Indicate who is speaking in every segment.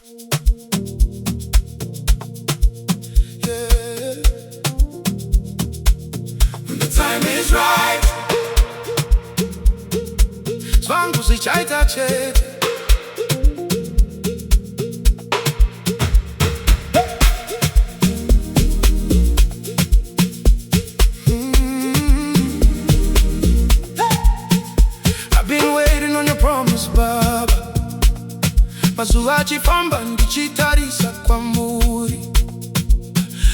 Speaker 1: Yeah. When the time is right. Zvangu Zvichaita Chete. Baba, mazuva achifamba ndichitarisa kwamuri.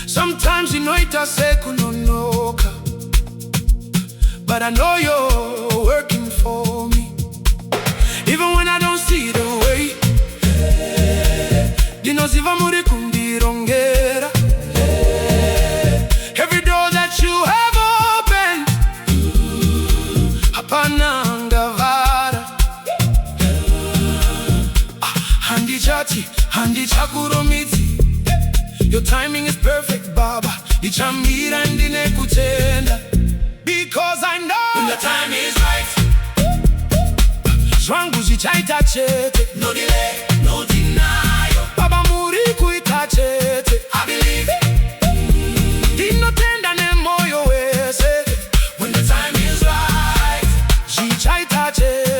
Speaker 1: Sometimes inoita sekunonoka, but I know you're working for me. Even when I don't see the way, ndinoziva muri kundirongera. Every door that you have opened, hapana ngavara. Handichakurumidzi. Your timing is perfect, Baba. Ndichamira ndine kutenda, because I know when the time is right. Zvangu Zvichaita Chete. No delay, no denial. Baba muri kuita chete. I believe it. Ndinotenda nemoyo wese. When the time is right. Zvichaita Chete.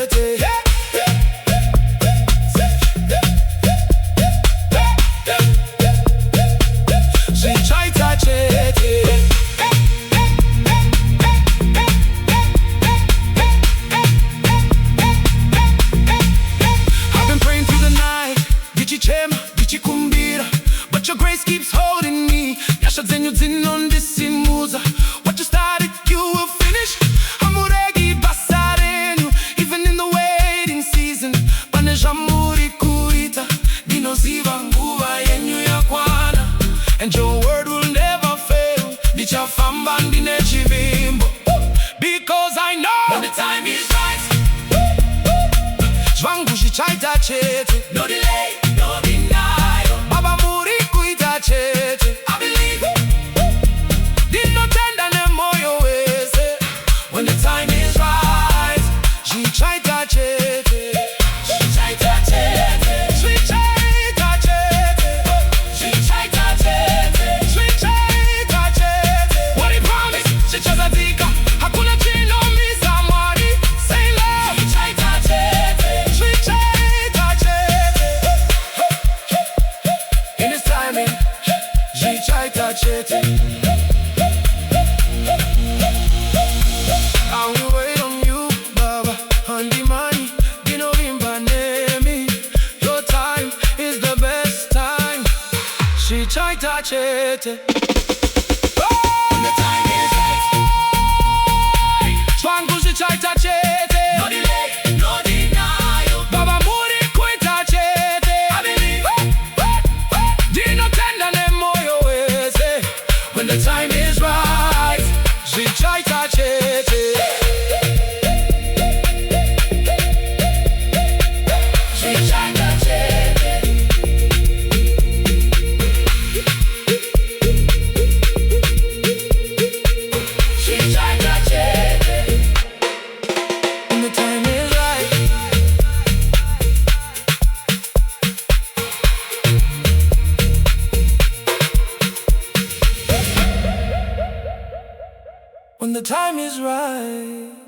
Speaker 1: But your grace keeps holding me. What you started, you will finish. Amuregi basarenu, even in the waiting season. Banejamuri kuita, dinoziva nguva yenyu ya kwana. And your word will never fail. Ndichafamba ndine chivimbo, because I know when the time is right. Zvangu Zvichaita Chete. No delay, no denial. Baba muri kuita chete. I believe it. Ndinotenda nemoyo wese. When the time is right. Zvichaita Chete. Zvichaita Chete. Zvichaita Chete. Zvichaita Chete. Zvichaita Chete. What he promised, zvichazatika. Hakuna chinomisa Mwari. Say love. Zvichaita Chete. Zvichaita Chete. In his timing, Zvichaita Chete. I will wait on you, Baba. Handimani, dinovimba nemi. Your time is the best time. Zvichaita Chete. When the time is right. Zvangu Zvichaita Chete. No delay, no denial. Baba muri kuita chete. I believe. Dinotenda nemoyo wese. When the time is right. Zvichaita Chete. Zvichaita Chete. Zvichaita Chete. When the time is right. When the time is right.